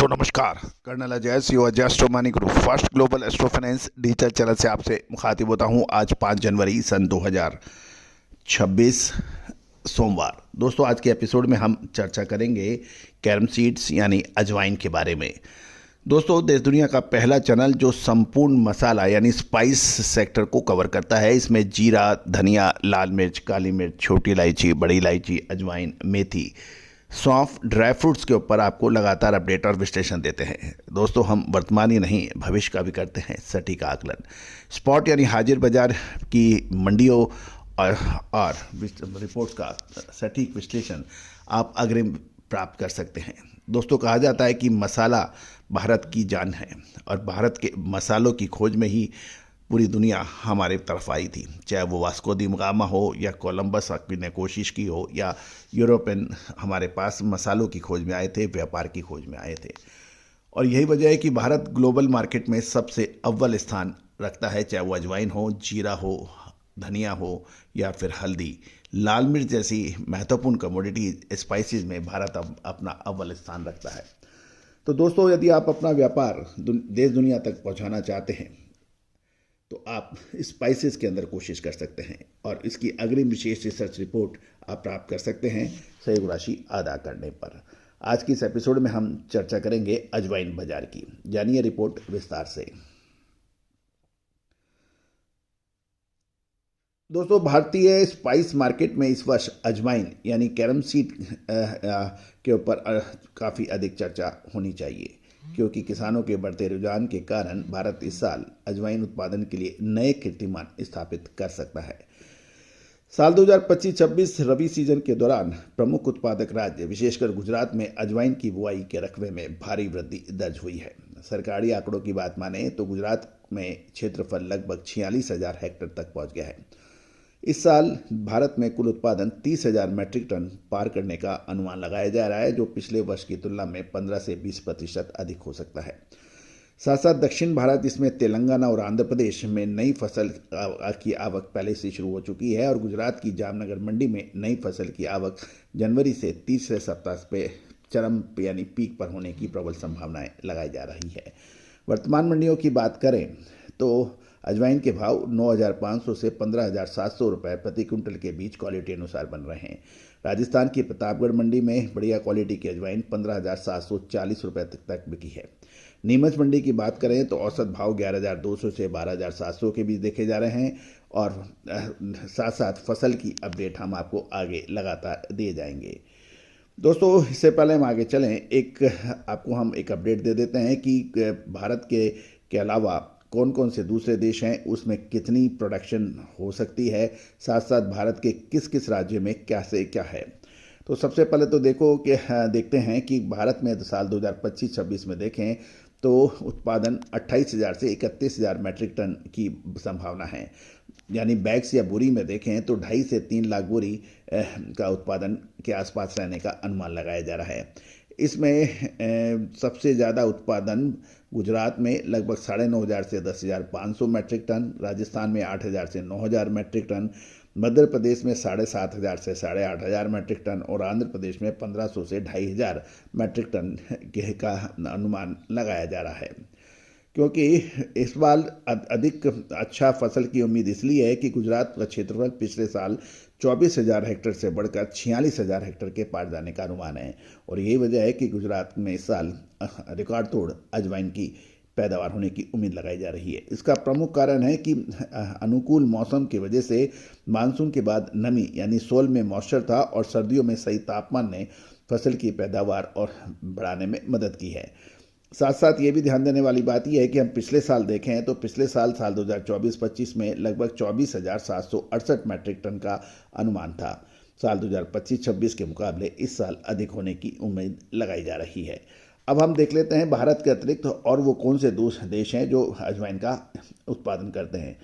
नमस्कार। Colonel Ajay C Ajay Astromoney group first global astro finance digital channel से आपसे मुखातिब होता हूं। आज 5 जनवरी सन 2026 सोमवार। दोस्तों, आज के एपिसोड में हम चर्चा करेंगे कैरम सीड्स यानी अजवाइन के बारे में। दोस्तों, देश दुनिया का पहला चैनल जो संपूर्ण मसाला यानी स्पाइस सेक्टर को कवर करता है। इसमें जीरा, धनिया, लाल मिर्च, काली मिर्च, छोटी इलायची, बड़ी इलायची, अजवाइन, मेथी, सौंफ, ड्राई फ्रूट्स के ऊपर आपको लगातार अपडेट और विश्लेषण देते हैं। दोस्तों, हम वर्तमान ही नहीं भविष्य का भी करते हैं सटीक आकलन। स्पॉट यानी हाजिर बाजार की मंडियों और रिपोर्ट्स का सटीक विश्लेषण आप अग्रिम प्राप्त कर सकते हैं। दोस्तों, कहा जाता है कि मसाला भारत की जान है और भारत के मसालों की खोज में ही पूरी दुनिया हमारे तरफ आई थी। चाहे वो वास्को दी गामा हो या कोलंबस ने कोशिश की हो या यूरोपियन हमारे पास मसालों की खोज में आए थे, व्यापार की खोज में आए थे। और यही वजह है कि भारत ग्लोबल मार्केट में सबसे अव्वल स्थान रखता है। चाहे वो अजवाइन हो, जीरा हो, धनिया हो या फिर हल्दी, लाल मिर्च जैसी महत्वपूर्ण कमोडिटी स्पाइसेस में भारत अब अपना अव्वल स्थान रखता है। तो दोस्तों, यदि आप अपना व्यापार देश दुनिया तक पहुंचाना चाहते हैं तो आप स्पाइसेस के अंदर कोशिश कर सकते हैं और इसकी अग्रिम विशेष रिसर्च रिपोर्ट आप प्राप्त कर सकते हैं सहयोग राशि अदा करने पर। आज की इस एपिसोड में हम चर्चा करेंगे अजवाइन बाजार की। जानिए रिपोर्ट विस्तार से। दोस्तों, भारतीय स्पाइस मार्केट में इस वर्ष अजवाइन यानी कैरम सीड के ऊपर काफ़ी अधिक चर्चा होनी चाहिए, क्योंकि किसानों के बढ़ते रुझान के कारण भारत इस साल अजवाइन उत्पादन के लिए नए कीर्तिमान स्थापित कर सकता है। साल 2025-26 रबी सीजन के दौरान प्रमुख उत्पादक राज्य विशेषकर गुजरात में अजवाइन की बुआई के रकबे में भारी वृद्धि दर्ज हुई है। सरकारी आंकड़ों की बात माने तो गुजरात में क्षेत्रफल लगभग 46,000 हेक्टेयर तक पहुंच गया है। इस साल भारत में कुल उत्पादन 30,000 मैट्रिक टन पार करने का अनुमान लगाया जा रहा है, जो पिछले वर्ष की तुलना में 15 से 20% अधिक हो सकता है। साथ साथ दक्षिण भारत, इसमें तेलंगाना और आंध्र प्रदेश में नई फसल की आवक पहले से शुरू हो चुकी है और गुजरात की जामनगर मंडी में नई फसल की आवक जनवरी से तीसरे सप्ताह पे चरम यानी पीक पर होने की प्रबल संभावनाएं लगाई जा रही है। वर्तमान मंडियों की बात करें तो अजवाइन के भाव 9,500 से 15,700 रुपये प्रति क्विंटल के बीच क्वालिटी अनुसार बन रहे हैं। राजस्थान की प्रतापगढ़ मंडी में बढ़िया क्वालिटी की अजवाइन 15,740 रुपये तक बिकी है। नीमच मंडी की बात करें तो औसत भाव 11,200 से 12,700 के बीच देखे जा रहे हैं और साथ साथ फसल की अपडेट हम आपको आगे लगातार दिए जाएंगे। दोस्तों, इससे पहले हम आगे चलें, आपको हम एक अपडेट दे देते हैं कि भारत के अलावा कौन कौन से दूसरे देश हैं, उसमें कितनी प्रोडक्शन हो सकती है, साथ साथ भारत के किस किस राज्य में क्या से क्या है। तो सबसे पहले तो देखते हैं कि भारत में साल 2025-26 में देखें तो उत्पादन 28,000 से 31,000 मैट्रिक टन की संभावना है। यानी बैग्स या बोरी में देखें तो 2.5 से 3 लाख बोरी का उत्पादन के आसपास रहने का अनुमान लगाया जा रहा है। इसमें सबसे ज़्यादा उत्पादन गुजरात में लगभग 9,500 से 10,500 मैट्रिक टन, राजस्थान में 8,000 से 9,000 मैट्रिक टन, मध्य प्रदेश में 7,500 से 8,500 मैट्रिक टन और आंध्र प्रदेश में 1,500 से 2,500 मैट्रिक टन का अनुमान लगाया जा रहा है। क्योंकि इस बार अधिक अच्छा फसल की उम्मीद इसलिए है कि गुजरात का क्षेत्रफल पिछले साल 24,000 हेक्टेयर से बढ़कर 46,000 हेक्टेयर के पार जाने का अनुमान है और यही वजह है कि गुजरात में इस साल रिकॉर्ड तोड़ अजवाइन की पैदावार होने की उम्मीद लगाई जा रही है। इसका प्रमुख कारण है कि अनुकूल मौसम की वजह से मानसून के बाद नमी यानी सोल में मॉइस्चर था और सर्दियों में सही तापमान ने फसल की पैदावार और बढ़ाने में मदद की है। साथ साथ ये भी ध्यान देने वाली बात यह है कि हम पिछले साल देखें तो पिछले साल 2024-25 में लगभग 24,768 मैट्रिक टन का अनुमान था। साल 2025-26 के मुकाबले इस साल अधिक होने की उम्मीद लगाई जा रही है। अब हम देख लेते हैं भारत के अतिरिक्त और वो कौन से दूसरे देश हैं जो अजवाइन का उत्पादन करते हैं।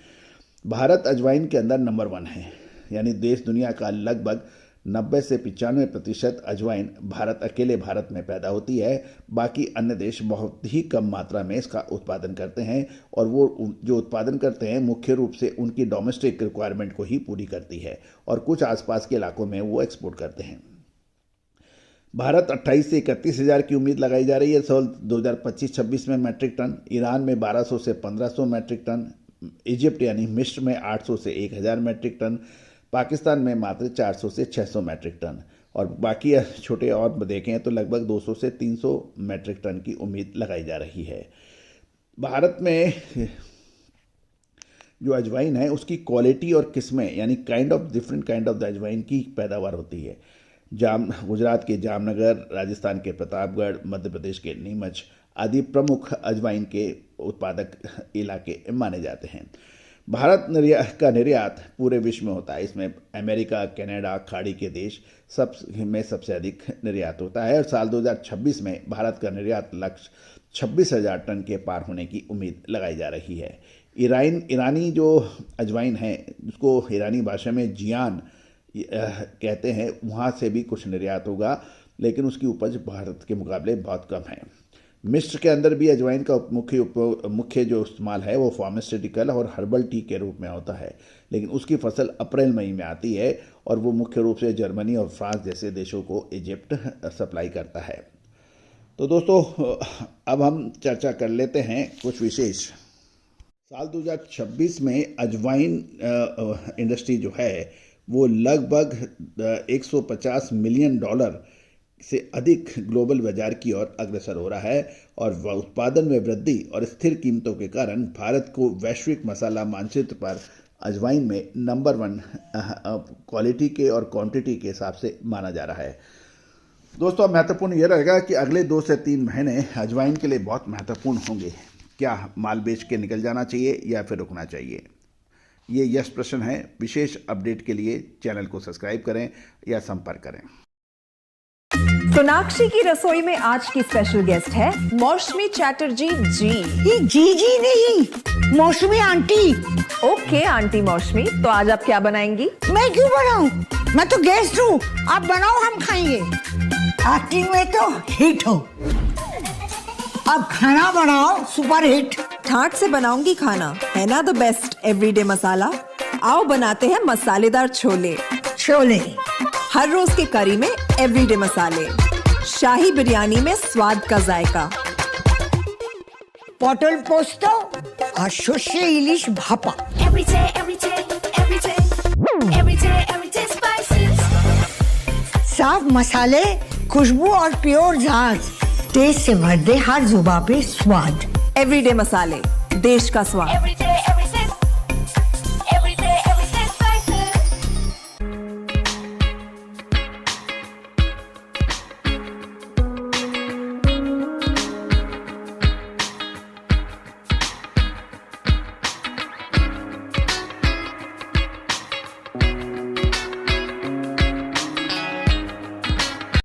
भारत अजवाइन के अंदर नंबर 1 है, यानी देश दुनिया का लगभग 90 से 95% अजवाइन अकेले भारत में पैदा होती है। बाकी अन्य देश बहुत ही कम मात्रा में इसका उत्पादन करते हैं और वो जो उत्पादन करते हैं मुख्य रूप से उनकी डोमेस्टिक रिक्वायरमेंट को ही पूरी करती है और कुछ आसपास के इलाकों में वो एक्सपोर्ट करते हैं। भारत 28 से 31 हज़ार की उम्मीद लगाई जा रही है साल 2025-26 में मैट्रिक टन। ईरान में 1200 से 1500 मैट्रिक टन। इजिप्ट यानी मिस्र में 800 से 1000 मैट्रिक टन। पाकिस्तान में मात्र 400 से 600 मैट्रिक टन। और बाकी छोटे और देखें तो लगभग 200 से 300 मैट्रिक टन की उम्मीद लगाई जा रही है। भारत में जो अजवाइन है उसकी क्वालिटी और किस्में यानी डिफरेंट काइंड ऑफ द अजवाइन की पैदावार होती है। गुजरात के जामनगर, राजस्थान के प्रतापगढ़, मध्य प्रदेश के नीमच आदि प्रमुख अजवाइन के उत्पादक इलाके माने जाते हैं। भारत का निर्यात पूरे विश्व में होता है। इसमें अमेरिका, कनाडा, खाड़ी के देश सबसे अधिक निर्यात होता है और साल 2026 में भारत का निर्यात लक्ष्य 26,000 टन के पार होने की उम्मीद लगाई जा रही है। ईरानी जो अजवाइन है उसको ईरानी भाषा में जियान कहते हैं, वहाँ से भी कुछ निर्यात होगा, लेकिन उसकी उपज भारत के मुकाबले बहुत कम है। मिस्र के अंदर भी अजवाइन का मुख्य जो इस्तेमाल है वो फार्मास्यूटिकल और हर्बल टी के रूप में होता है, लेकिन उसकी फसल अप्रैल मई में आती है और वो मुख्य रूप से जर्मनी और फ्रांस जैसे देशों को इजिप्ट सप्लाई करता है। तो दोस्तों, अब हम चर्चा कर लेते हैं कुछ विशेष। साल 2026 में अजवाइन इंडस्ट्री जो है वो लगभग $150 मिलियन से अधिक ग्लोबल बाजार की ओर अग्रसर हो रहा है और उत्पादन में वृद्धि और स्थिर कीमतों के कारण भारत को वैश्विक मसाला मानचित्र पर अजवाइन में नंबर 1 क्वालिटी के और क्वांटिटी के हिसाब से माना जा रहा है। दोस्तों, महत्वपूर्ण यह रहेगा कि अगले 2 से 3 महीने अजवाइन के लिए बहुत महत्वपूर्ण होंगे। क्या माल बेच के निकल जाना चाहिए या फिर रुकना चाहिए? ये यस प्रश्न है। विशेष अपडेट के लिए चैनल को सब्सक्राइब करें या संपर्क करें। सोनाक्षी की रसोई में आज की स्पेशल गेस्ट है मौसमी चैटर्जी जी। ये जी नहीं, मौसमी आंटी। ओके आंटी मौसमी, तो आज आप क्या बनाएंगी? मैं क्यों बनाऊं? मैं तो गेस्ट हूँ, आप बनाओ, हम खाएंगे। एक्टिंग में तो हिट हो, अब खाना बनाओ सुपर हिट। ठाट से बनाऊंगी खाना, है ना द बेस्ट एवरीडे मसाला। आओ बनाते हैं मसालेदार छोले। हर रोज के करी में एवरीडे मसाले, शाही बिरयानी में स्वाद का जायका। पटल पोस्तो और शुष्य इलिश भापा। साफ मसाले, खुशबू और प्योर झांझ, टेस्ट से भर दे हर जुबान पे स्वाद। एवरीडे मसाले, देश का स्वाद।